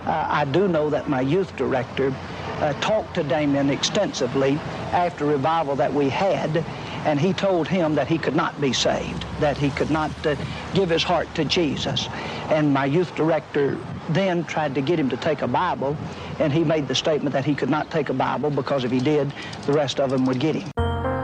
I do know that my youth director talked to Damien extensively after revival that we had, and he told him that he could not be saved, that he could not give his heart to Jesus. And my youth director then tried to get him to take a Bible, and he made the statement that he could not take a Bible because if he did, the rest of them would get him.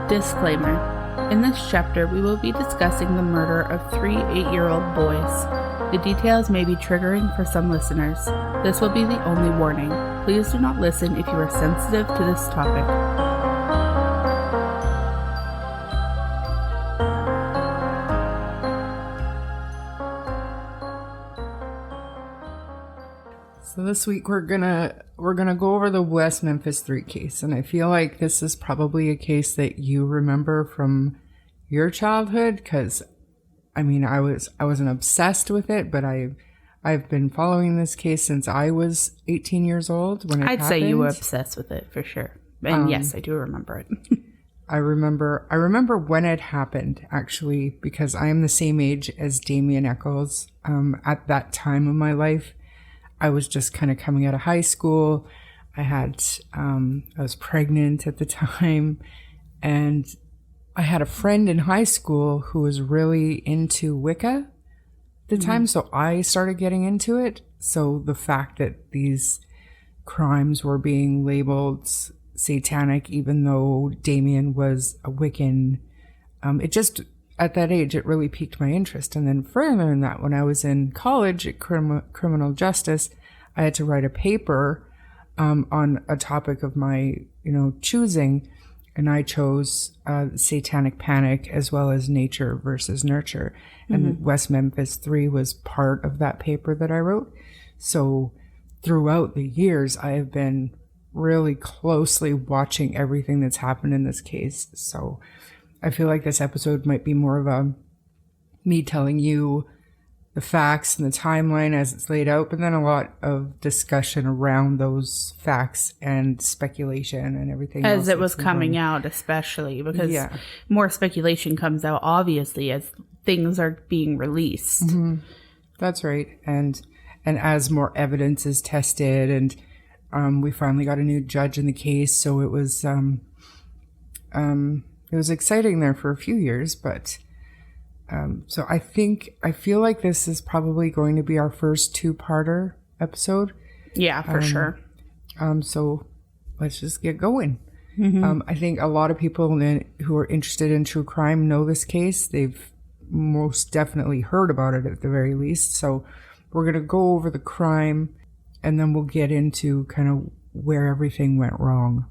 Disclaimer. In this chapter, we will be discussing the murder of 3 8-year-old boys. The details may be triggering for some listeners. This will be the only warning. Please do not listen if you are sensitive to this topic. So this week we're gonna go over the West Memphis 3 case, and I feel like this is probably a case that you remember from your childhood, because I mean I wasn't obsessed with it, but I've been following this case since I was 18 years old when it happened. I'd say you were obsessed with it for sure, and yes, I do remember it. I remember when it happened, actually, because I am the same age as Damien Echols. At that time of my life, I was just kind of coming out of high school. I was pregnant at the time, and I had a friend in high school who was really into Wicca at the time, so I started getting into it. So the fact that these crimes were being labeled satanic, even though Damien was a Wiccan, it just, at that age, it really piqued my interest. And then further than that, when I was in college at criminal justice, I had to write a paper on a topic of my, choosing, and I chose satanic panic as well as nature versus nurture. And West Memphis 3 was part of that paper that I wrote. So throughout the years, I have been really closely watching everything that's happened in this case. So I feel like this episode might be more of me telling you the facts and the timeline as it's laid out, but then a lot of discussion around those facts and speculation and everything as it was coming out, especially because more speculation comes out obviously as things are being released. That's right. And as more evidence is tested, and we finally got a new judge in the case, so it was exciting there for a few years, but so I feel like this is probably going to be our first 2-parter episode. Yeah, for sure. So let's just get going. I think a lot of people who are interested in true crime know this case. They've most definitely heard about it at the very least. So we're going to go over the crime, and then we'll get into kind of where everything went wrong.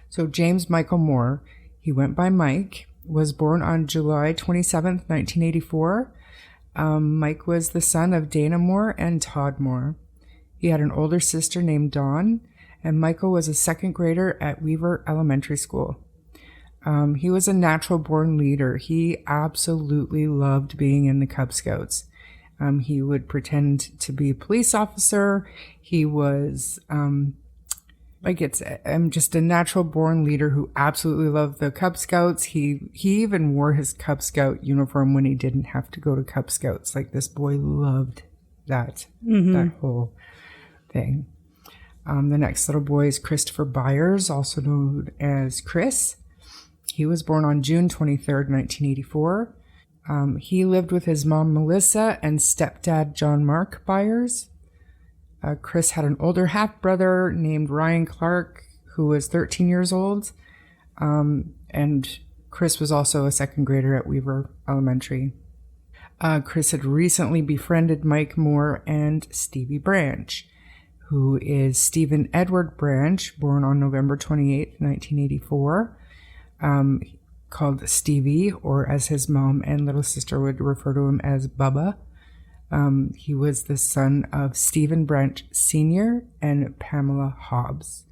So James Michael Moore, he went by Mike, was born on July 27th, 1984. Mike was the son of Dana Moore and Todd Moore. He had an older sister named Dawn, and Michael was a second grader at Weaver Elementary School. He was a natural-born leader. He absolutely loved being in the Cub Scouts. He would pretend to be a police officer. He was just a natural born leader who absolutely loved the Cub Scouts. He even wore his Cub Scout uniform when he didn't have to go to Cub Scouts. Like, this boy loved that whole thing. The next little boy is Christopher Byers, also known as Chris. He was born on June 23rd, 1984. He lived with his mom, Melissa, and stepdad, John Mark Byers. Chris had an older half-brother named Ryan Clark, who was 13 years old. And Chris was also a second grader at Weaver Elementary. Chris had recently befriended Mike Moore and Stevie Branch, who is Stephen Edward Branch, born on November 28th, 1984. Called Stevie, or as his mom and little sister would refer to him as Bubba. He was the son of Stephen Branch Sr. and Pamela Hobbs.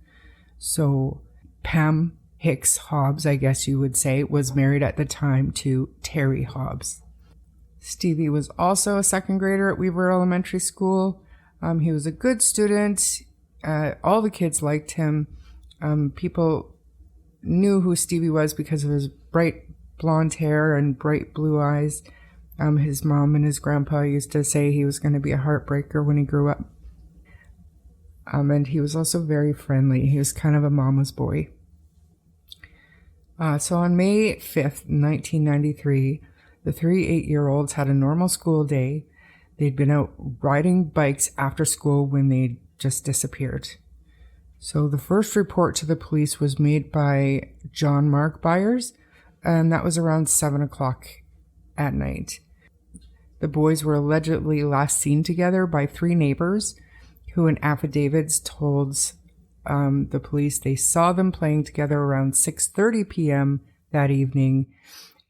So Pam Hicks Hobbs, I guess you would say, was married at the time to Terry Hobbs. Stevie was also a second grader at Weaver Elementary School. He was a good student. All the kids liked him. People knew who Stevie was because of his bright blonde hair and bright blue eyes. His mom and his grandpa used to say he was going to be a heartbreaker when he grew up. And he was also very friendly. He was kind of a mama's boy. So on May 5th, 1993, the 3 8-year-olds had a normal school day. They'd been out riding bikes after school when they just disappeared. So the first report to the police was made by John Mark Byers, and that was around 7 o'clock at night. The boys were allegedly last seen together by 3 neighbors who in affidavits told the police they saw them playing together around 6:30 p.m. that evening.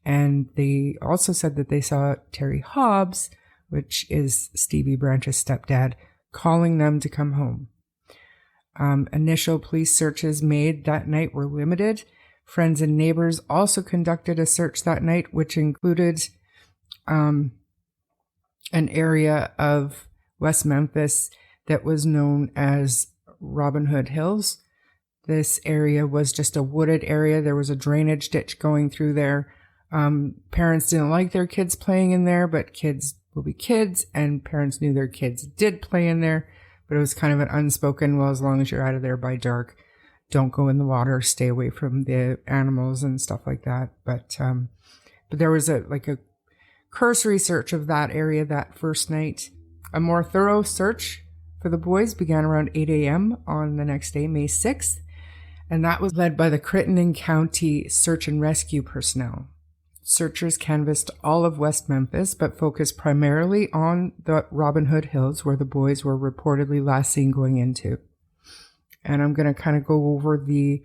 And they also said that they saw Terry Hobbs, which is Stevie Branch's stepdad, calling them to come home. Initial police searches made that night were limited. Friends and neighbors also conducted a search that night, which included an area of West Memphis that was known as Robin Hood Hills. This area was just a wooded area. There was a drainage ditch going through there. Parents didn't like their kids playing in there, but kids will be kids, and parents knew their kids did play in there, but it was kind of an unspoken, well, as long as you're out of there by dark, don't go in the water, stay away from the animals and stuff like that. But there was a cursory search of that area that first night. A more thorough search for the boys began around 8 a.m. on the next day, May 6th, and that was led by the Crittenden County Search and Rescue personnel. Searchers canvassed all of West Memphis, but focused primarily on the Robin Hood Hills, where the boys were reportedly last seen going into. And I'm going to kind of go over the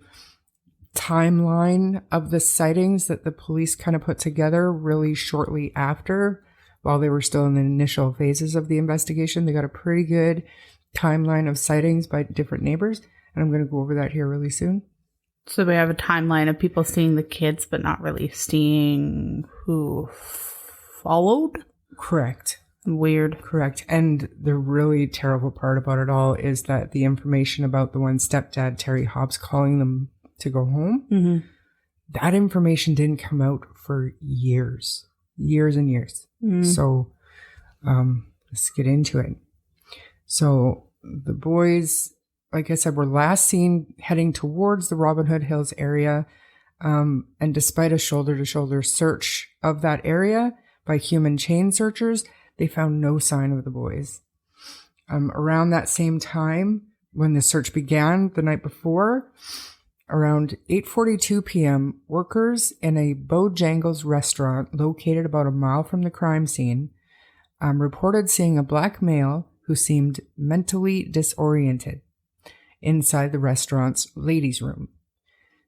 timeline of the sightings that the police kind of put together really shortly after, while they were still in the initial phases of the investigation. They got a pretty good timeline of sightings by different neighbors, and I'm going to go over that here really soon. So we have a timeline of people seeing the kids, but not really seeing who followed? Correct. Weird. Correct. And the really terrible part about it all is that the information about the one stepdad, Terry Hobbs, calling them to go home, that information didn't come out for years and years. So let's get into it. So the boys, like I said, were last seen heading towards the Robin Hood Hills area. And despite a shoulder-to-shoulder search of that area by human chain searchers, they found no sign of the boys. Around that same time, when the search began the night before, around 8:42 p.m., workers in a Bojangles restaurant located about a mile from the crime scene reported seeing a black male who seemed mentally disoriented inside the restaurant's ladies' room.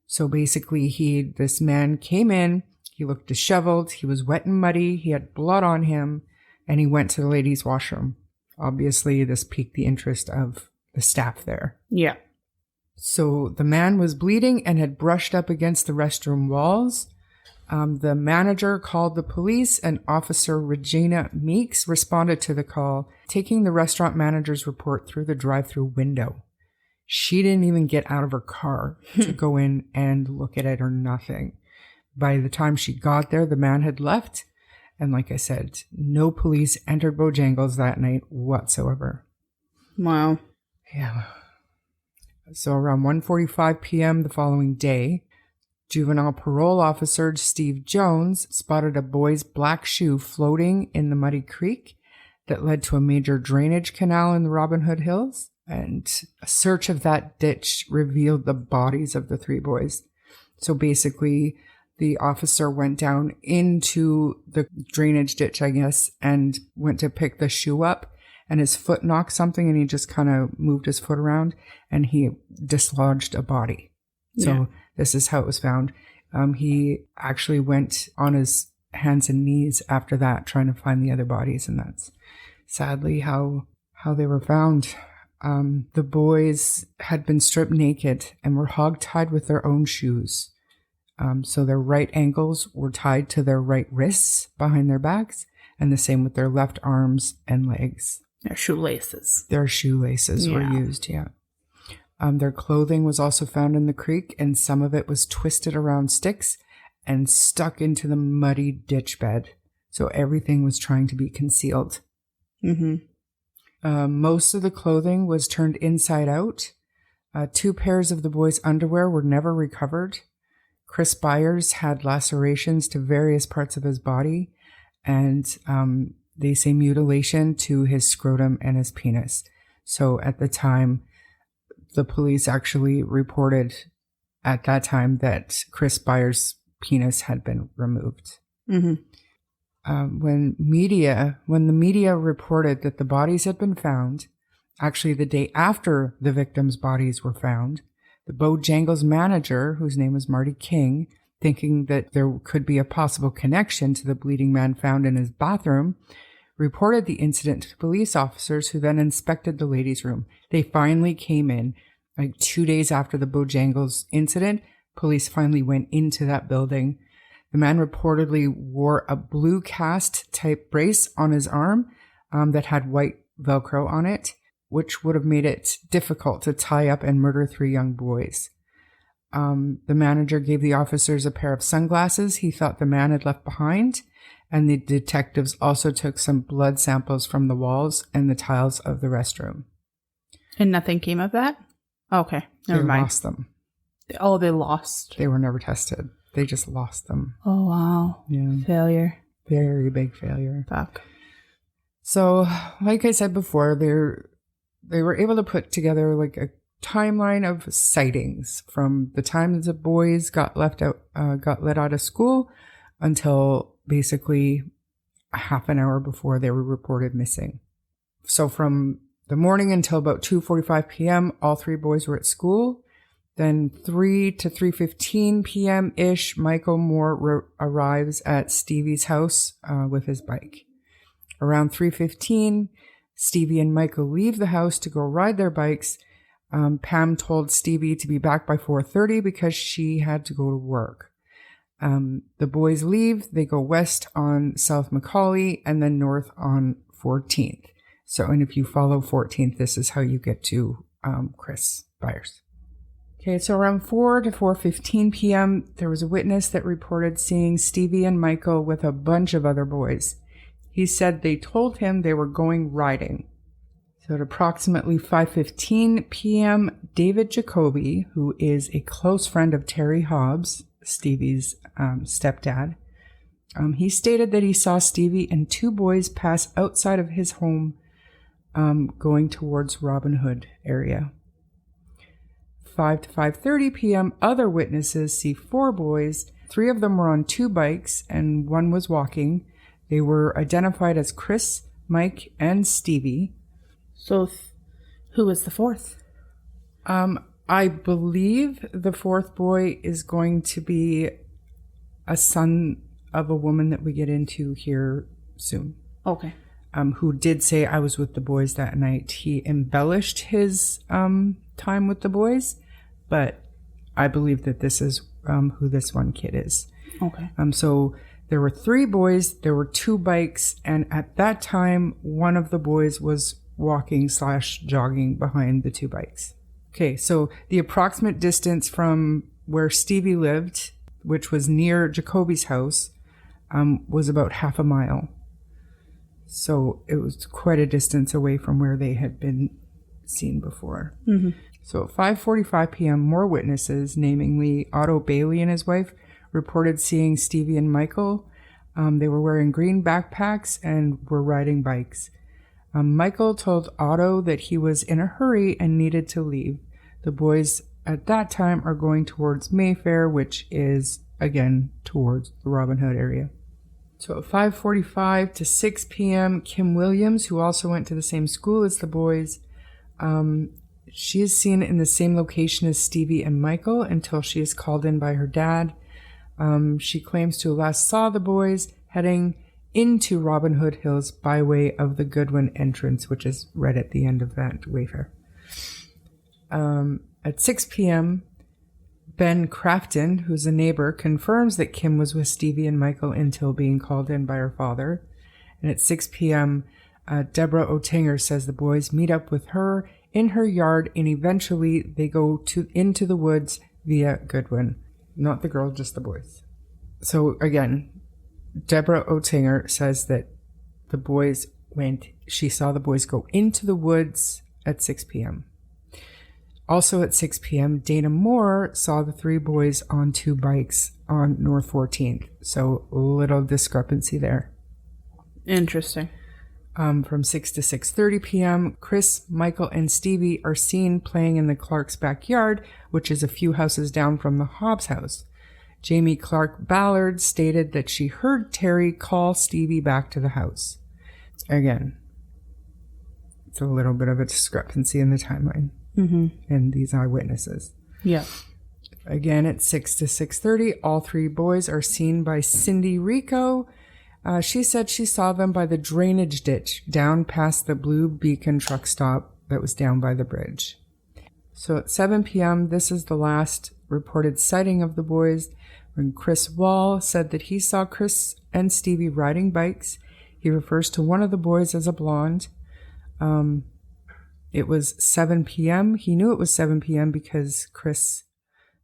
So basically, this man came in, he looked disheveled, he was wet and muddy, he had blood on him, and he went to the ladies' washroom. Obviously, this piqued the interest of the staff there. Yeah. So the man was bleeding and had brushed up against the restroom walls. The manager called the police, and Officer Regina Meeks responded to the call, taking the restaurant manager's report through the drive-through window. She didn't even get out of her car to go in and look at it or nothing. By the time she got there, the man had left. And like I said, no police entered Bojangles that night whatsoever. Wow. Yeah. So around 1:45 p.m. the following day, juvenile parole officer Steve Jones spotted a boy's black shoe floating in the muddy creek that led to a major drainage canal in the Robin Hood Hills. And a search of that ditch revealed the bodies of the 3 boys. So basically, the officer went down into the drainage ditch, I guess, and went to pick the shoe up, and his foot knocked something, and he just kind of moved his foot around, and he dislodged a body. So this is how it was found. He actually went on his hands and knees after that, trying to find the other bodies, and that's sadly how they were found. The boys had been stripped naked and were hog-tied with their own shoes. So their right ankles were tied to their right wrists behind their backs, and the same with their left arms and legs. Their shoelaces. Their shoelaces were used, Their clothing was also found in the creek, and some of it was twisted around sticks and stuck into the muddy ditch bed. So everything was trying to be concealed. Most of the clothing was turned inside out. 2 pairs of the boys' underwear were never recovered. Chris Byers had lacerations to various parts of his body, and they say mutilation to his scrotum and his penis. So at the time, the police actually reported at that time that Chris Byers' penis had been removed. Mm-hmm. When the media reported that the bodies had been found, actually the day after the victims' bodies were found, the Bojangles manager, whose name was Marty King, thinking that there could be a possible connection to the bleeding man found in his bathroom, reported the incident to police officers who then inspected the ladies' room. They finally came in, like 2 days after the Bojangles incident. Police finally went into that building. The man reportedly wore a blue cast type brace on his arm that had white Velcro on it, which would have made it difficult to tie up and murder 3 young boys. The manager gave the officers a pair of sunglasses he thought the man had left behind, and the detectives also took some blood samples from the walls and the tiles of the restroom. And nothing came of that? Okay, never mind. They lost them. Oh, they lost. They were never tested. They just lost them. Oh, wow. Yeah. Failure. Very big failure. Fuck. So, like I said before, they were able to put together like a timeline of sightings from the time the boys got let out of school until basically a half an hour before they were reported missing. So from the morning until about 2:45 p.m., all 3 boys were at school. Then 3 to 3:15 p.m.-ish, Michael Moore arrives at Stevie's house with his bike. Around 3:15, Stevie and Michael leave the house to go ride their bikes. Pam told Stevie to be back by 4:30 because she had to go to work. The boys leave. They go west on South Macaulay and then north on 14th. So, and if you follow 14th, this is how you get to Chris Byers. Okay, so around 4 to 4:15 p.m., there was a witness that reported seeing Stevie and Michael with a bunch of other boys. He said they told him they were going riding. So at approximately 5:15 p.m., David Jacoby, who is a close friend of Terry Hobbs, Stevie's stepdad, he stated that he saw Stevie and 2 boys pass outside of his home going towards Robin Hood area. 5 to 5:30 p.m., other witnesses see 4 boys. 3 of them were on 2 bikes and 1 was walking. They were identified as Chris, Mike, and Stevie. So who was the 4th? I believe the 4th boy is going to be a son of a woman that we get into here soon. Okay. Who did say, I was with the boys that night. He embellished his time with the boys, but I believe that this is who this one kid is. Okay. So there were 3 boys, there were 2 bikes, and at that time, one of the boys was walking/jogging behind the 2 bikes. Okay, so the approximate distance from where Stevie lived, which was near Jacoby's house, was about half a mile. So it was quite a distance away from where they had been seen before. Mm-hmm. So at 5:45 p.m., more witnesses, namely Otto Bailey and his wife, reported seeing Stevie and Michael. They were wearing green backpacks and were riding bikes. Michael told Otto that he was in a hurry and needed to leave. The boys at that time are going towards Mayfair, which is, again, towards the Robin Hood area. So at 5:45 to 6 p.m., Kim Williams, who also went to the same school as the boys, she is seen in the same location as Stevie and Michael until she is called in by her dad. She claims to have last saw the boys heading into Robin Hood Hills by way of the Goodwin entrance, which is right at the end of that wayfare. At 6 p.m., Ben Crafton, who's a neighbor, confirms that Kim was with Stevie and Michael until being called in by her father. And at 6 p.m., Deborah Otinger says the boys meet up with her in her yard, and eventually they go into the woods via Goodwin. Not the girl, just the boys. So again, Deborah Otinger says that the boys she saw the boys go into the woods at 6 p.m. Also at 6 p.m., Dana Moore saw the 3 boys on 2 bikes on North 14th. So a little discrepancy there. Interesting. From 6 to 6:30 p.m., Chris, Michael, and Stevie are seen playing in the Clark's backyard, which is a few houses down from the Hobbs house. Jamie Clark Ballard stated that she heard Terry call Stevie back to the house. Again, it's a little bit of a discrepancy in the timeline and these eyewitnesses. Yeah. Again, at 6 to 6:30, all 3 boys are seen by Cindy Rico. She said she saw them by the drainage ditch down past the Blue Beacon truck stop that was down by the bridge. So at 7 p.m., this is the last reported sighting of the boys, when Chris Wall said that he saw Chris and Stevie riding bikes. He refers to one of the boys as a blonde. It was 7 p.m. He knew it was 7 p.m. because Chris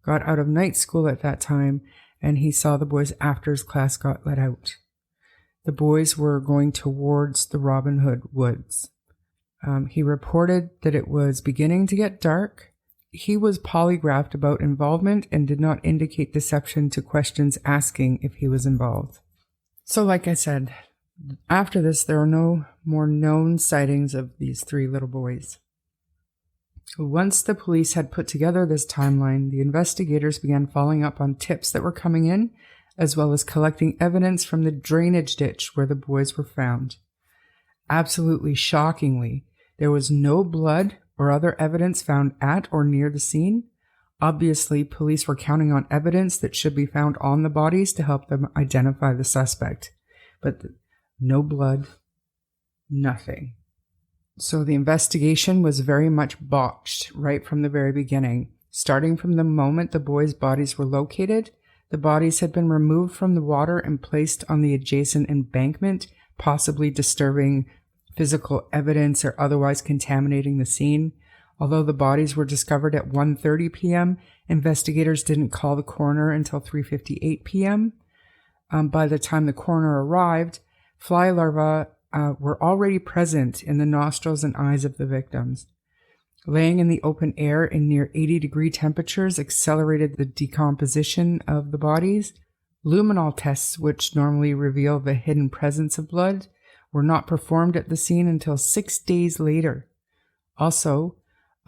got out of night school at that time, and he saw the boys after his class got let out. The boys were going towards the Robin Hood Woods. He reported that it was beginning to get dark. He was polygraphed about involvement and did not indicate deception to questions asking if he was involved. So like I said, after this, there are no more known sightings of these 3 little boys. Once the police had put together this timeline, the investigators began following up on tips that were coming in, as well as collecting evidence from the drainage ditch where the boys were found. Absolutely shockingly, there was no blood or other evidence found at or near the scene. Obviously, police were counting on evidence that should be found on the bodies to help them identify the suspect. But no blood, nothing. So the investigation was very much botched right from the very beginning. Starting from the moment the boys' bodies were located, the bodies had been removed from the water and placed on the adjacent embankment, possibly disturbing physical evidence or otherwise contaminating the scene. Although the bodies were discovered at 1:30 p.m., investigators didn't call the coroner until 3:58 p.m. By the time the coroner arrived, fly larvae were already present in the nostrils and eyes of the victims. Laying in the open air in near 80-degree temperatures accelerated the decomposition of the bodies. Luminol tests, which normally reveal the hidden presence of blood, were not performed at the scene until 6 days later. Also,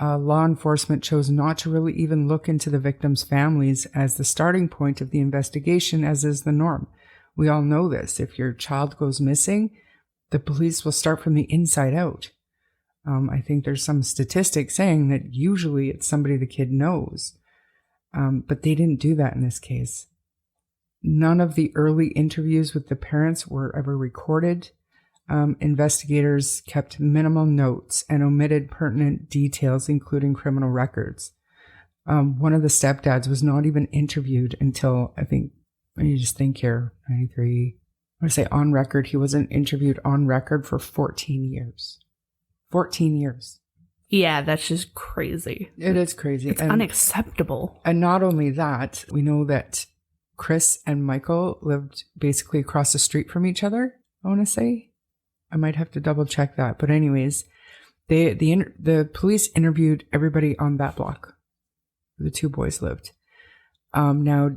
law enforcement chose not to really even look into the victims' families as the starting point of the investigation, as is the norm. We all know this. If your child goes missing, the police will start from the inside out. I think there's some statistics saying that usually it's somebody the kid knows. But they didn't do that in this case. None of the early interviews with the parents were ever recorded. Investigators kept minimal notes and omitted pertinent details, including criminal records. One of the stepdads was not even interviewed until, I think, you just think here, 93. I want to say on record, he wasn't interviewed on record for 14 years. 14 years. Yeah, that's just crazy. It is crazy. It's unacceptable. And not only that, we know that Chris and Michael lived basically across the street from each other, I want to say. I might have to double check that. But anyways, the police interviewed everybody on that block where the 2 boys lived. Now,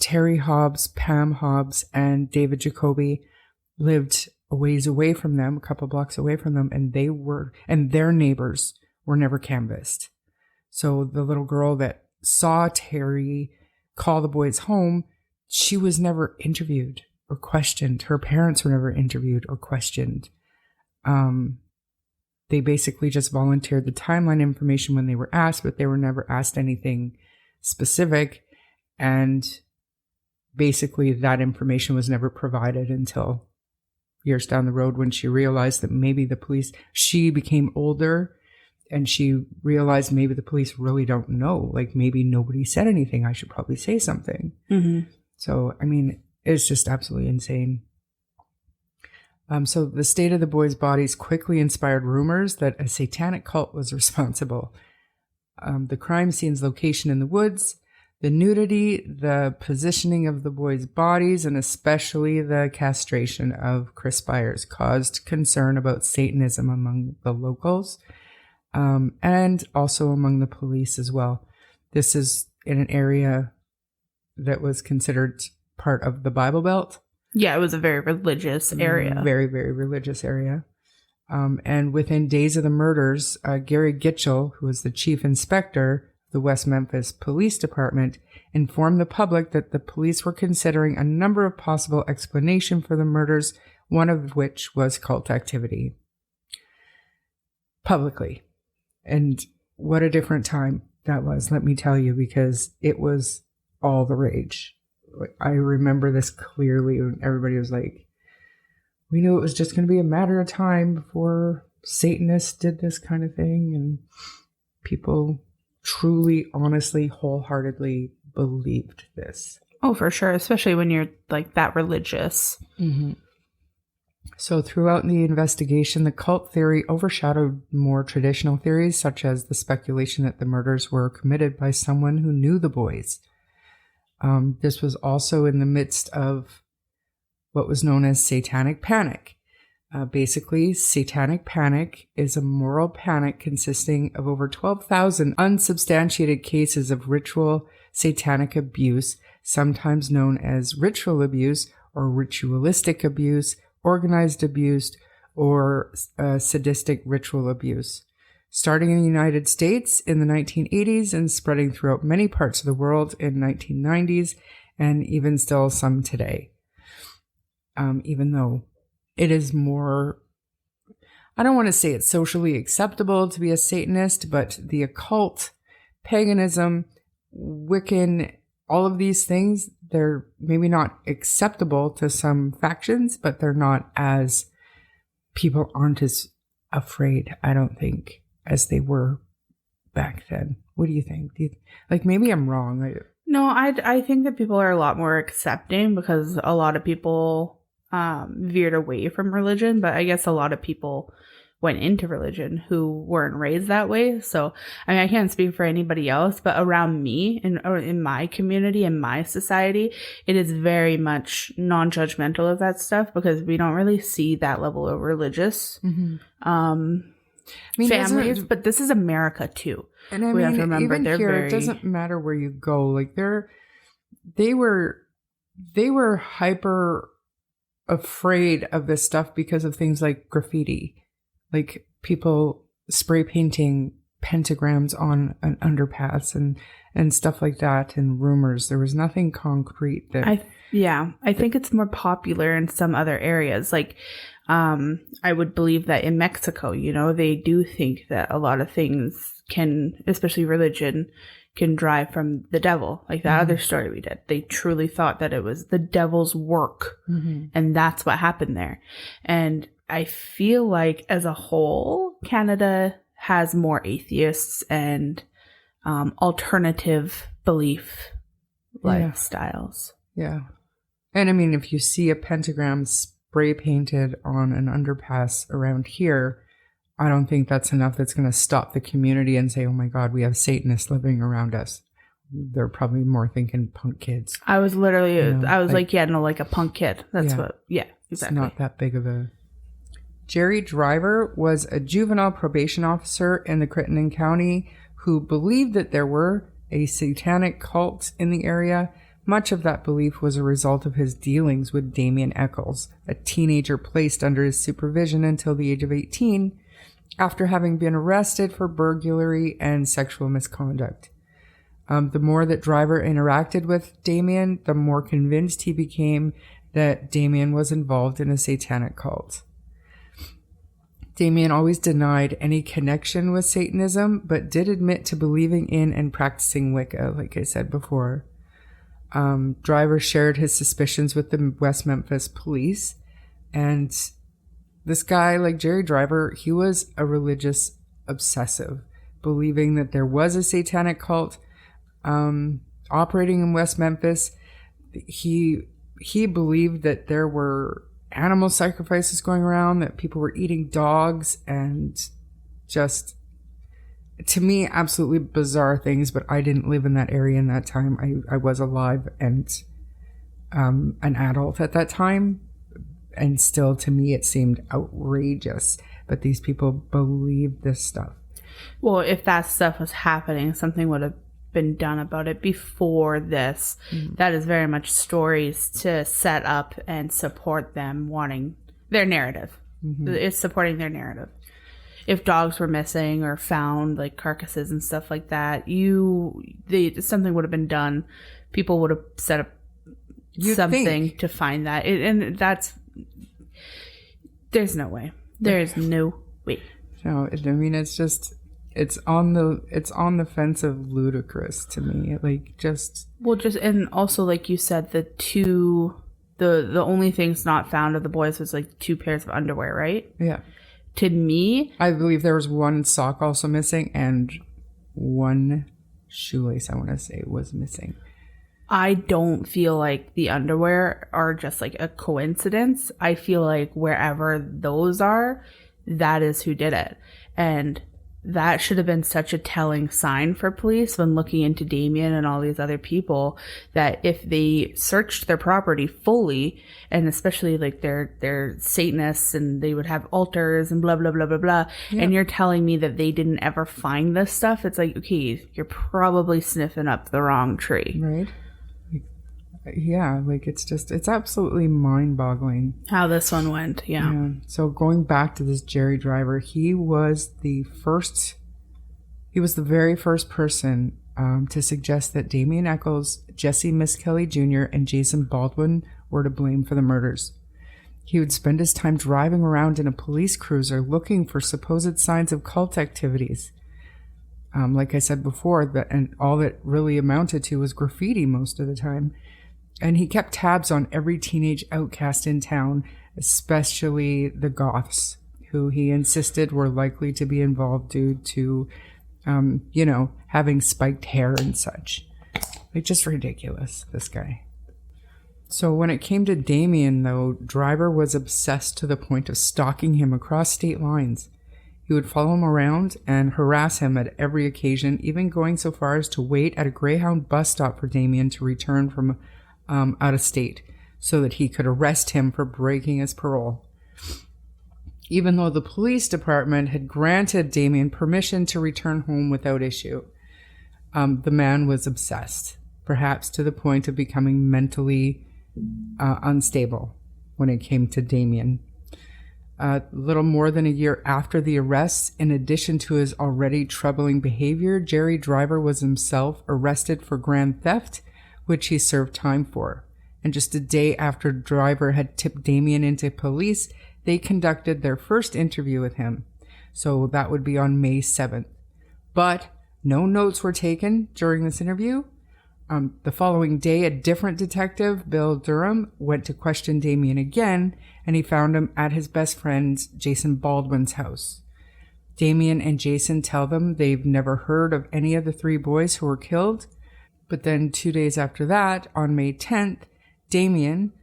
Terry Hobbs, Pam Hobbs, and David Jacoby lived a ways away from them, a couple blocks away from them, and their neighbors were never canvassed. So the little girl that saw Terry call the boys home, she was never interviewed or questioned. Her parents were never interviewed or questioned. They basically just volunteered the timeline information when they were asked, but they were never asked anything specific. And basically that information was never provided until years down the road when she realized that maybe she became older and she realized maybe the police really don't know. Like maybe nobody said anything. I should probably say something. Mm-hmm. So, I mean, it's just absolutely insane. So the state of the boys' bodies quickly inspired rumors that a satanic cult was responsible. The crime scene's location in the woods, The nudity, the positioning of the boys' bodies, and especially the castration of Chris Byers caused concern about Satanism among the locals, and also among the police as well. This is in an area that was considered part of the Bible Belt. Yeah, it was a very religious area. Very, very religious area. And within days of the murders, Gary Gitchell, who was the chief inspector of the West Memphis Police Department, informed the public that the police were considering a number of possible explanations for the murders, one of which was cult activity. Publicly. And what a different time that was, let me tell you, because it was all the rage. I remember this clearly when everybody was like, we knew it was just going to be a matter of time before Satanists did this kind of thing. And people truly, honestly, wholeheartedly believed this. Oh, for sure. Especially when you're like that religious. Mm-hmm. So throughout the investigation, the cult theory overshadowed more traditional theories, such as the speculation that the murders were committed by someone who knew the boys. This was also in the midst of what was known as satanic panic. Basically, satanic panic is a moral panic consisting of over 12,000 unsubstantiated cases of ritual satanic abuse, sometimes known as ritual abuse or ritualistic abuse, organized abuse, or sadistic ritual abuse. Starting in the United States in the 1980s and spreading throughout many parts of the world in 1990s, and even still some today. Even though it is more, I don't want to say it's socially acceptable to be a Satanist, but the occult, paganism, Wiccan, all of these things, they're maybe not acceptable to some factions, but they're not as, people aren't as afraid, I don't think, as they were back then. What do you think? Like, maybe I'm wrong. No, I think that people are a lot more accepting because a lot of people veered away from religion, but I guess a lot of people went into religion who weren't raised that way. So, I mean, I can't speak for anybody else, but around me or in my community, in my society, it is very much non-judgmental of that stuff because we don't really see that level of religious families. But this is America too. And I we mean, have to remember even here, it doesn't matter where you go. Like they were hyper afraid of this stuff because of things like graffiti. Like people spray painting pentagrams on an underpass and stuff like that, and rumors. There was nothing concrete there. I think it's more popular in some other areas. Like, I would believe that in Mexico, they do think that a lot of things can, especially religion, can drive from the devil. Like that other story we did. They truly thought that it was the devil's work. Mm-hmm. And that's what happened there. And I feel like as a whole, Canada has more atheists and alternative belief lifestyles. Yeah. And I mean, if you see a pentagram spray painted on an underpass around here, I don't think that's enough that's going to stop the community and say, oh my God, we have Satanists living around us. They're probably more thinking punk kids. I was literally, like a punk kid. That's exactly. It's not that big of a... Jerry Driver was a juvenile probation officer in the Crittenden County who believed that there were a satanic cult in the area. Much of that belief was a result of his dealings with Damien Echols, a teenager placed under his supervision until the age of 18, after having been arrested for burglary and sexual misconduct. The more that Driver interacted with Damien, the more convinced he became that Damien was involved in a satanic cult. Damien always denied any connection with Satanism, but did admit to believing in and practicing Wicca, like I said before. Driver shared his suspicions with the West Memphis police, and this guy, like Jerry Driver, he was a religious obsessive, believing that there was a satanic cult operating in West Memphis. He believed that there were animal sacrifices going around, that people were eating dogs, and just to me, absolutely bizarre things, but I didn't live in that area in that time. I was alive and an adult at that time. And still, to me, it seemed outrageous. But these people believed this stuff. Well, if that stuff was happening, something would have been done about it before this. That is very much stories to set up and support them wanting their narrative. It's supporting their narrative. If dogs were missing or found, like carcasses and stuff like that, something would have been done. People would have set up something to find that. And that's... There's no way. There is no way. No, I mean, it's just... It's on the fence of ludicrous to me. Like, just... Well, and also, like you said, the only things not found of the boys was, like, 2 pairs of underwear, right? Yeah. To me... I believe there was 1 sock also missing, and 1 shoelace, I want to say, was missing. I don't feel like the underwear are just, like, a coincidence. I feel like wherever those are, that is who did it. And... that should have been such a telling sign for police when looking into Damien and all these other people, that if they searched their property fully, and especially like they're Satanists and they would have altars and blah, blah, blah, blah, blah. Yeah. And you're telling me that they didn't ever find this stuff. It's like, okay, you're probably sniffing up the wrong tree. Right. Yeah, like it's absolutely mind-boggling how this one went. Yeah. So going back to this Jerry Driver, he was the very first person to suggest that Damien Echols, Jessie Misskelley Jr., and Jason Baldwin were to blame for the murders. He would spend his time driving around in a police cruiser looking for supposed signs of cult activities. Like I said before, and all that really amounted to was graffiti most of the time. And he kept tabs on every teenage outcast in town, especially the goths, who he insisted were likely to be involved due to, having spiked hair and such. Like, just ridiculous, this guy. So when it came to Damien, though, Driver was obsessed to the point of stalking him across state lines. He would follow him around and harass him at every occasion, even going so far as to wait at a Greyhound bus stop for Damien to return from out of state, so that he could arrest him for breaking his parole. Even though the police department had granted Damien permission to return home without issue, the man was obsessed, perhaps to the point of becoming mentally unstable when it came to Damien. Little more than a year after the arrests, in addition to his already troubling behavior, Jerry Driver was himself arrested for grand theft, which he served time for. And just a day after Driver had tipped Damien into police, they conducted their first interview with him. So that would be on May 7th. But no notes were taken during this interview. The following day, a different detective, Bill Durham, went to question Damien again, and he found him at his best friend Jason Baldwin's house. Damien and Jason tell them they've never heard of any of the 3 boys who were killed. But then 2 days after that, on May 10th, Damien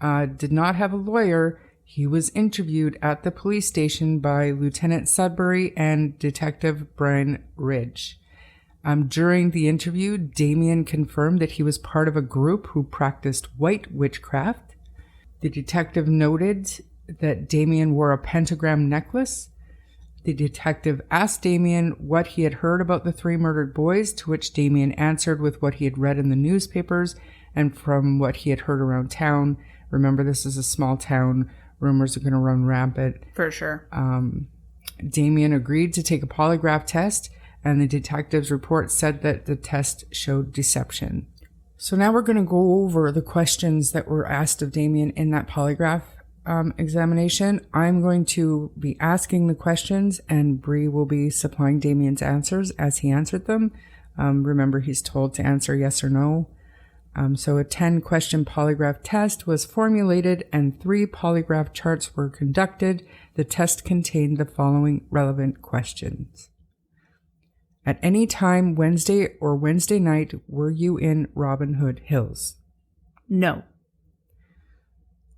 did not have a lawyer. He was interviewed at the police station by Lieutenant Sudbury and Detective Brian Ridge. During the interview, Damien confirmed that he was part of a group who practiced white witchcraft. The detective noted that Damien wore a pentagram necklace. The detective asked Damien what he had heard about the 3 murdered boys, to which Damien answered with what he had read in the newspapers and from what he had heard around town. Remember, this is a small town. Rumors are going to run rampant. For sure. Damien agreed to take a polygraph test, and the detective's report said that the test showed deception. So now we're going to go over the questions that were asked of Damien in that polygraph examination. I'm going to be asking the questions, and Bree will be supplying Damien's answers as he answered them. Remember, he's told to answer yes or no. So a 10-question polygraph test was formulated, and 3 polygraph charts were conducted. The test contained the following relevant questions. At any time, Wednesday or Wednesday night, were you in Robin Hood Hills? No.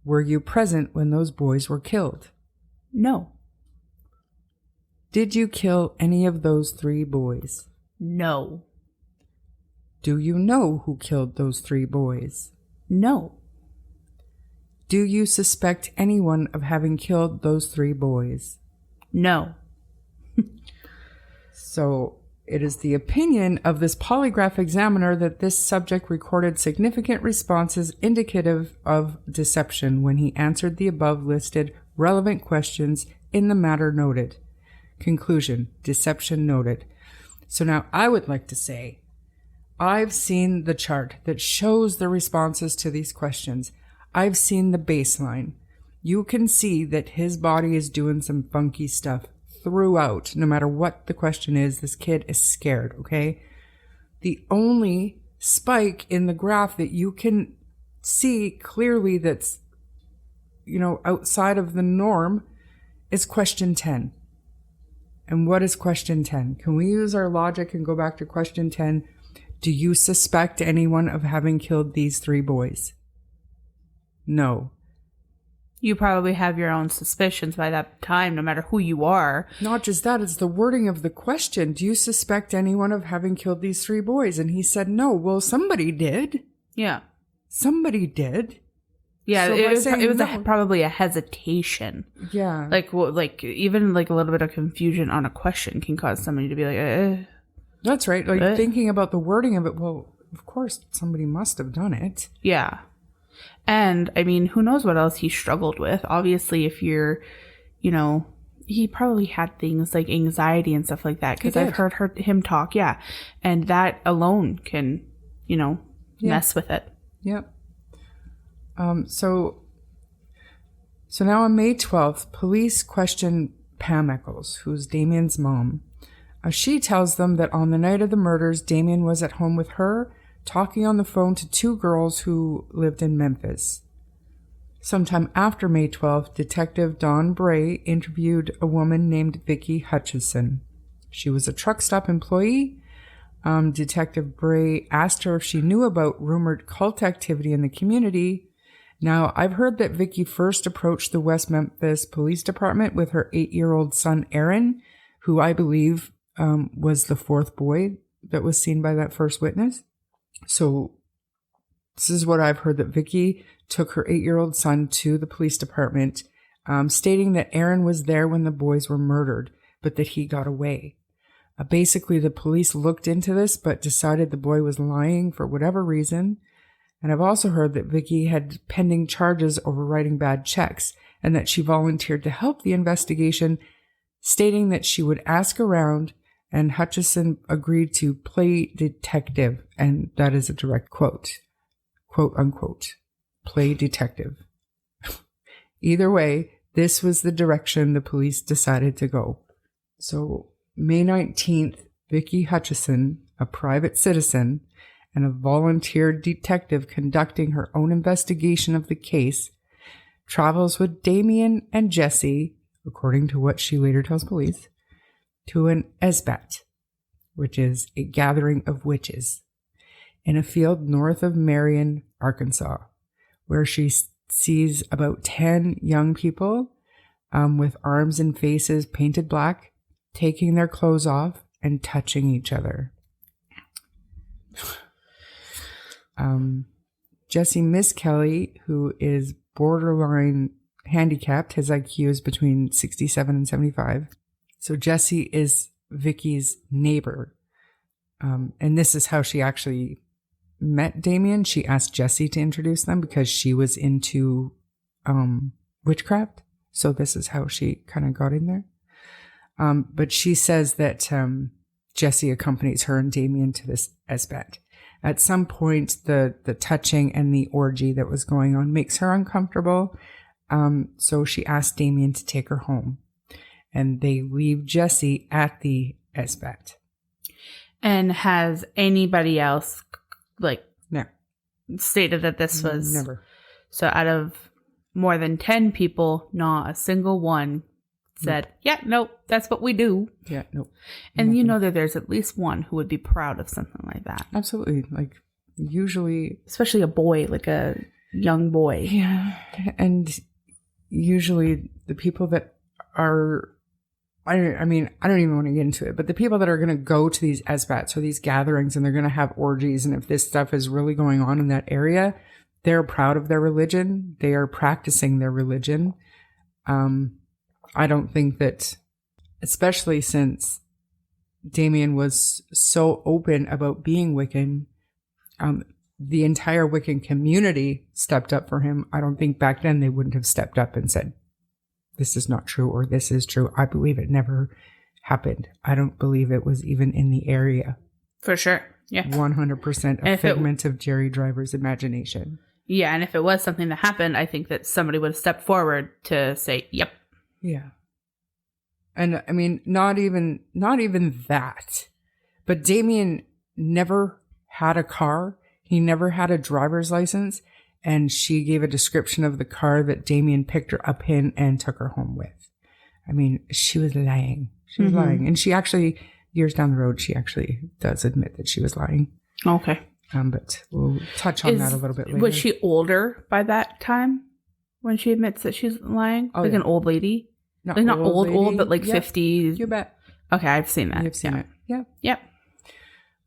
Were you present when those boys were killed? No. Did you kill any of those 3 boys? No. Do you know who killed those 3 boys? No. Do you suspect anyone of having killed those 3 boys? No. So it is the opinion of this polygraph examiner that this subject recorded significant responses indicative of deception when he answered the above listed relevant questions in the matter noted. Conclusion, deception noted. So now I would like to say, I've seen the chart that shows the responses to these questions. I've seen the baseline. You can see that his body is doing some funky stuff throughout. No matter what the question is, this kid is scared, okay? The only spike in the graph that you can see clearly that's, outside of the norm is question 10. And what is question 10? Can we use our logic and go back to question 10? Do you suspect anyone of having killed these 3 boys? No. You probably have your own suspicions by that time, no matter who you are. Not just that, it's the wording of the question. Do you suspect anyone of having killed these 3 boys? And he said no. Well, somebody did. Yeah. Somebody did. Yeah, So it was no. probably a hesitation. Yeah. Even a little bit of confusion on a question can cause somebody to be like, That's right. Thinking about the wording of it, well, of course, somebody must have done it. Yeah. And, I mean, who knows what else he struggled with. Obviously, if you're, he probably had things like anxiety and stuff like that. Because I've heard him talk, yeah. And that alone can, mess with it. Yep. So now on May 12th, police question Pam Echols, who's Damien's mom. She tells them that on the night of the murders, Damien was at home with her, talking on the phone to 2 girls who lived in Memphis. Sometime after May 12th, Detective Don Bray interviewed a woman named Vicki Hutchison. She was a truck stop employee. Detective Bray asked her if she knew about rumored cult activity in the community. Now, I've heard that Vicki first approached the West Memphis Police Department with her 8-year-old son, Aaron, who I believe was the 4th boy that was seen by that first witness. So this is what I've heard, that Vicki took her 8-year-old son to the police department, stating that Aaron was there when the boys were murdered, but that he got away. Basically, the police looked into this, but decided the boy was lying for whatever reason. And I've also heard that Vicki had pending charges over writing bad checks, and that she volunteered to help the investigation, stating that she would ask around, and Hutchison agreed to play detective. And that is a direct quote. Quote unquote. Play detective. Either way, this was the direction the police decided to go. So May 19th, Vicki Hutchison, a private citizen and a volunteer detective conducting her own investigation of the case, travels with Damien and Jessie, according to what she later tells police, to an esbat, which is a gathering of witches, in a field north of Marion, Arkansas, where she sees about 10 young people with arms and faces painted black, taking their clothes off and touching each other. Jessie Misskelley, who is borderline handicapped, his IQ is between 67 and 75. So Jessie is Vicki's neighbor. And this is how she actually met Damien. She asked Jessie to introduce them because she was into witchcraft. So this is how she kind of got in there. But she says that Jessie accompanies her and Damien to this esbat. At some point, the touching and the orgy that was going on makes her uncomfortable. So she asked Damien to take her home. And they leave Jessie at the esbat. And has anybody else, No. stated that this was... Never. So out of more than 10 people, not a single one said, yeah, nope, that's what we do. Yeah, nope. And Nothing. you know that there's at least one who would be proud of something like that. Absolutely. Usually... Especially a boy, like a young boy. Yeah. And usually the people that are I mean, I don't even want to get into it, but the people that are going to go to these SBATs or these gatherings and they're going to have orgies, and if this stuff is really going on in that area, they're proud of their religion. They are practicing their religion. I don't think that, especially since Damien was so open about being Wiccan, the entire Wiccan community stepped up for him. I don't think back then they wouldn't have stepped up and said, this is not true, or this is true. I believe it never happened. I don't believe it was even in the area. For sure. Yeah. 100% a figment of Jerry Driver's imagination. Yeah, and if it was something that happened, I think that somebody would have stepped forward to say, yep. Yeah. And I mean, not even that. But Damien never had a car. He never had a driver's license. And she gave a description of the car that Damien picked her up in and took her home with. I mean, she was lying. She was lying. And she actually, years down the road, she actually does admit that she was lying. Okay. But we'll touch on that a little bit later. Was she older by that time when she admits that she's lying? Oh, like an old lady? Not old, but like 50s. You bet. Okay, I've seen that. You've seen it. Yeah. Yep.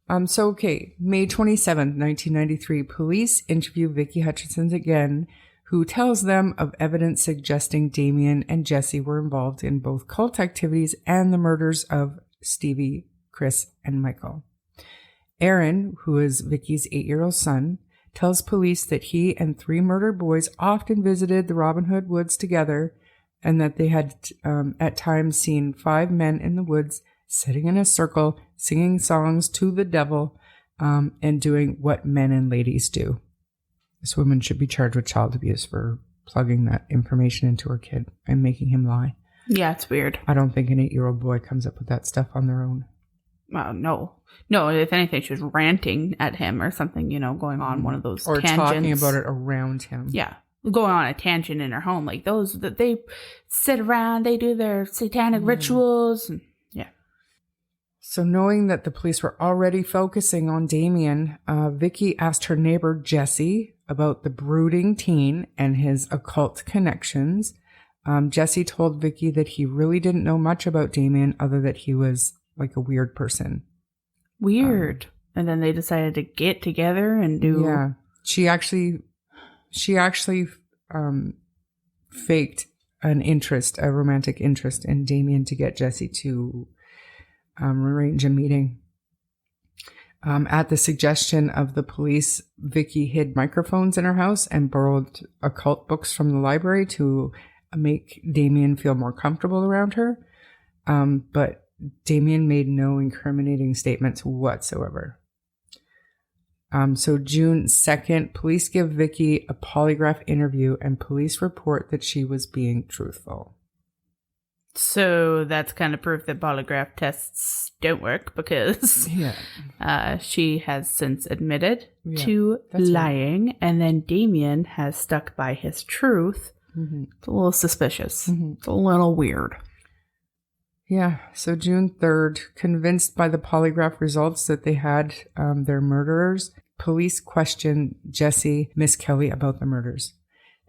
May 27th, 1993, police interview Vicky Hutchinson again, who tells them of evidence suggesting Damien and Jessie were involved in both cult activities and the murders of Stevie, Chris, and Michael. Aaron, who is Vicky's 8-year-old son, tells police that he and 3 murdered boys often visited the Robin Hood Woods together, and that they had at times seen 5 men in the woods sitting in a circle, singing songs to the devil, and doing what men and ladies do. This woman should be charged with child abuse for plugging that information into her kid and making him lie. Yeah, it's weird. I don't think an 8-year-old boy comes up with that stuff on their own. No. No, if anything, she was ranting at him or something, going on one of those tangents. Or talking about it around him. Yeah. Going on a tangent in her home. Like those that they sit around, they do their satanic rituals. And, yeah. So knowing that the police were already focusing on Damien, Vicky asked her neighbor Jessie about the brooding teen and his occult connections. Jessie told Vicky that he really didn't know much about Damien other that he was like a weird person. Weird. And then they decided to get together and do... Yeah. She actually faked a romantic interest in Damien to get Jessie to arrange a meeting. At the suggestion of the police, Vicky hid microphones in her house and borrowed occult books from the library to make Damien feel more comfortable around her. But Damien made no incriminating statements whatsoever. So June 2nd, police give Vicky a polygraph interview and police report that she was being truthful. So that's kind of proof that polygraph tests don't work because she has since admitted to lying. Right. And then Damien has stuck by his truth. Mm-hmm. It's a little suspicious. Mm-hmm. It's a little weird. Yeah. So June 3rd, convinced by the polygraph results that they had their murderers, police questioned Jessie Misskelley about the murders.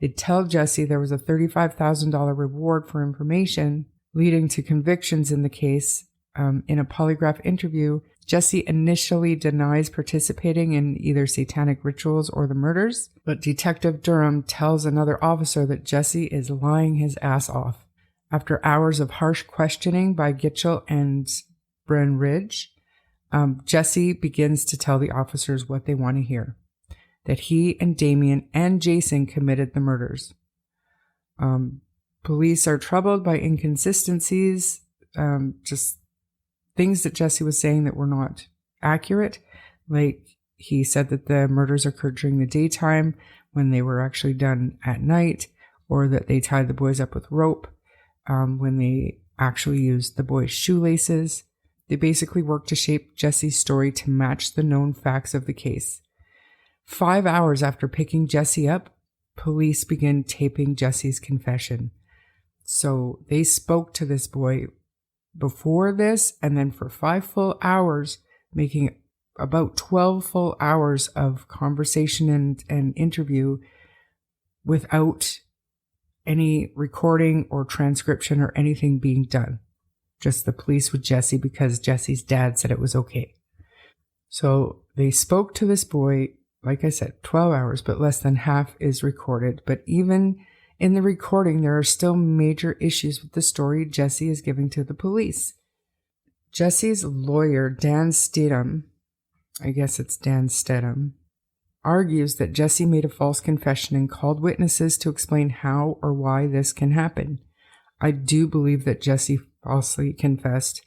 They tell Jessie there was a $35,000 reward for information leading to convictions in the case. In a polygraph interview, Jessie initially denies participating in either satanic rituals or the murders, but Detective Durham tells another officer that Jessie is lying his ass off. After hours of harsh questioning by Gitchell and Brenridge, Jessie begins to tell the officers what they want to hear, that he and Damien and Jason committed the murders. Police are troubled by inconsistencies, just things that Jessie was saying that were not accurate. Like he said that the murders occurred during the daytime when they were actually done at night, or that they tied the boys up with rope when they actually used the boys' shoelaces. They basically worked to shape Jessie's story to match the known facts of the case. 5 hours after picking Jessie up, police began taping Jessie's confession. So they spoke to this boy before this, and then for 5 full hours, making about 12 full hours of conversation and interview without any recording or transcription or anything being done. just the police with Jessie because Jessie's dad said it was okay. So they spoke to this boy, like I said, 12 hours, but less than half is recorded. But even in the recording, there are still major issues with the story Jessie is giving to the police. Jessie's lawyer, Dan Stedham, I guess it's Dan Stedham, argues that Jessie made a false confession and called witnesses to explain how or why this can happen. I do believe that Jessie falsely confessed,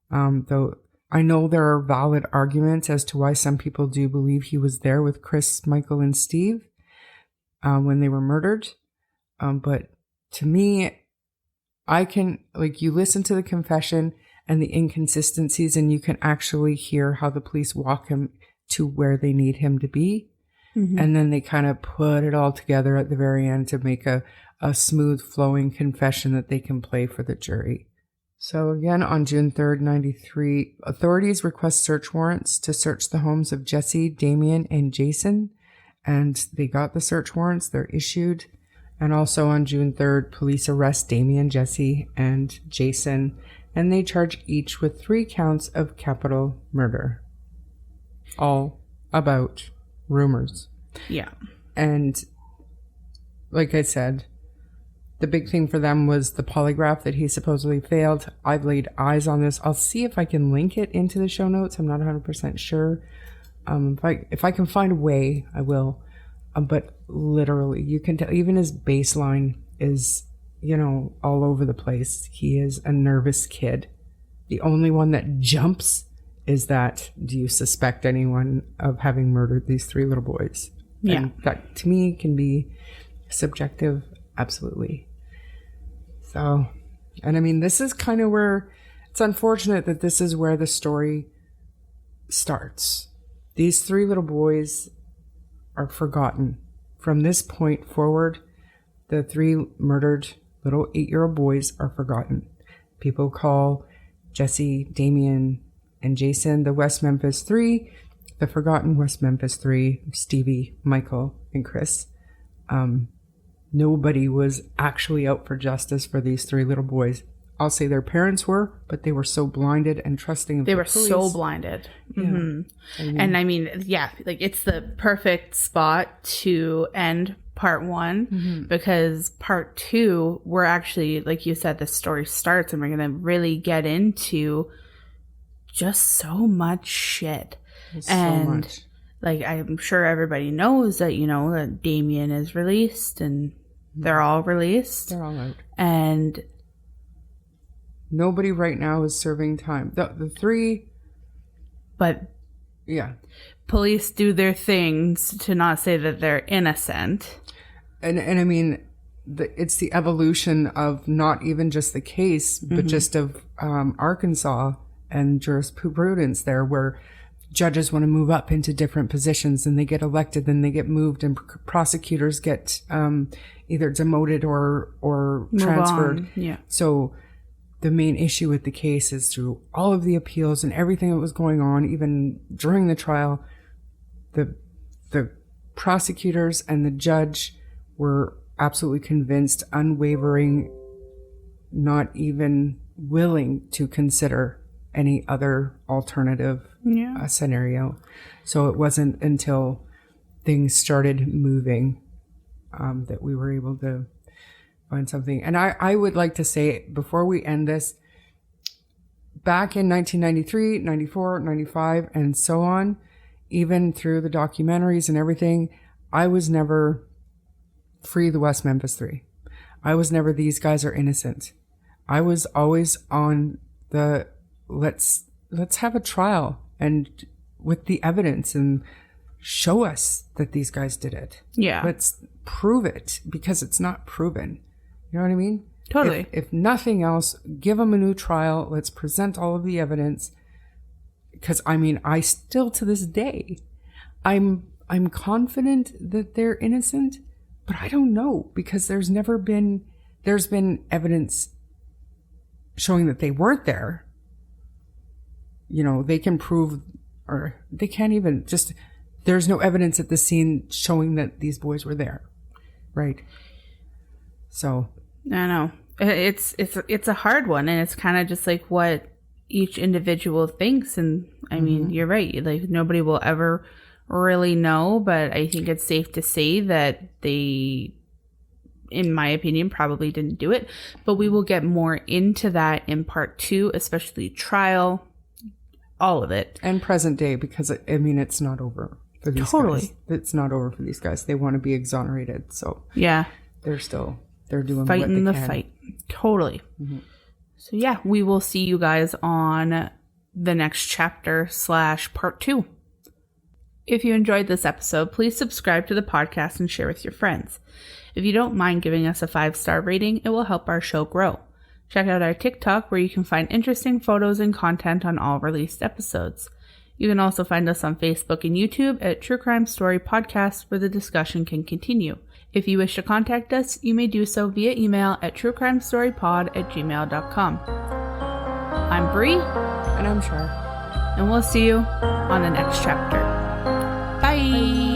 though I know there are valid arguments as to why some people do believe he was there with Chris, Michael, and Steve when they were murdered. But to me, I can, like, you listen to the confession and the inconsistencies, and you can actually hear how the police walk him to where they need him to be. Mm-hmm. And then they kind of put it all together at the very end to make a smooth flowing confession that they can play for the jury. So again, on June 3rd, 93, authorities request search warrants to search the homes of Jessie, Damien, and Jason. And they got the search warrants. They're issued. And also on June 3rd, police arrest Damien, Jessie, and Jason. And they charge each with 3 counts of capital murder. All about rumors. Yeah. And like I said, the big thing for them was the polygraph that he supposedly failed. I've laid eyes on this. I'll see if I can link it into the show notes. I'm not 100% sure. If I can find a way, I will. But literally, you can tell, even his baseline is, all over the place. He is a nervous kid. The only one that jumps is that, do you suspect anyone of having murdered these 3 little boys? Yeah. And that, to me, can be subjective. Absolutely. So, and I mean, this is kind of where, it's unfortunate that this is where the story starts. These 3 little boys are forgotten. From this point forward, the 3 murdered little 8-year-old boys are forgotten. People call Jessie, Damien, and Jason the West Memphis 3, the forgotten West Memphis 3, Stevie, Michael, and Chris. Nobody was actually out for justice for these 3 little boys. I'll say their parents were, but they were so blinded and trusting of the police. They were so blinded. Yeah. Mm-hmm. And I mean, yeah, like it's the perfect spot to end part 1 because part 2, we're actually, like you said, the story starts and we're going to really get into just so much shit. So much. Like, I'm sure everybody knows that, that Damien is released and they're all released. They're all out. And nobody right now is serving time. The 3... But... Yeah. Police do their things to not say that they're innocent. And I mean, it's the evolution of not even just the case, but just of Arkansas and jurisprudence there, where judges want to move up into different positions and they get elected, then they get moved, and prosecutors get either demoted or transferred. Yeah. So the main issue with the case is through all of the appeals and everything that was going on, even during the trial, the prosecutors and the judge were absolutely convinced, unwavering, not even willing to consider any other alternative scenario. So it wasn't until things started moving that we were able to find something. And I would like to say, before we end this, back in 1993, 94, 95, and so on, even through the documentaries and everything, I was never free the West Memphis 3. I was never, these guys are innocent. I was always on the let's have a trial and with the evidence and show us that these guys did it. Yeah. Let's prove it, because it's not proven. You know what I mean? Totally. If nothing else, give them a new trial. Let's present all of the evidence. Because I mean, I still to this day, I'm confident that they're innocent, but I don't know, because there's been evidence showing that they weren't there. They can prove, or they can't even just, there's no evidence at the scene showing that these boys were there. Right. So. I know. It's a hard one, and it's kind of just like what each individual thinks. And I mean, you're right. Like, nobody will ever really know, but I think it's safe to say that they, in my opinion, probably didn't do it. But we will get more into that in part 2, especially trial, all of it. And present day, because, I mean, it's not over for these guys. It's not over for these guys. They want to be exonerated. So yeah, they're doing fighting what the they can. fight. Totally. So yeah, we will see you guys on the next chapter / part 2. If you enjoyed this episode, please subscribe to the podcast and share with your friends. If you don't mind giving us a 5-star rating, it will help our show grow. Check out our TikTok, where you can find interesting photos and content on all released episodes. You can also find us on Facebook and YouTube at True Crime Story Podcast, where the discussion can continue. If you wish to contact us, you may do so via email at truecrimestorypod@gmail.com. I'm Bree. And I'm Char. And we'll see you on the next chapter. Bye.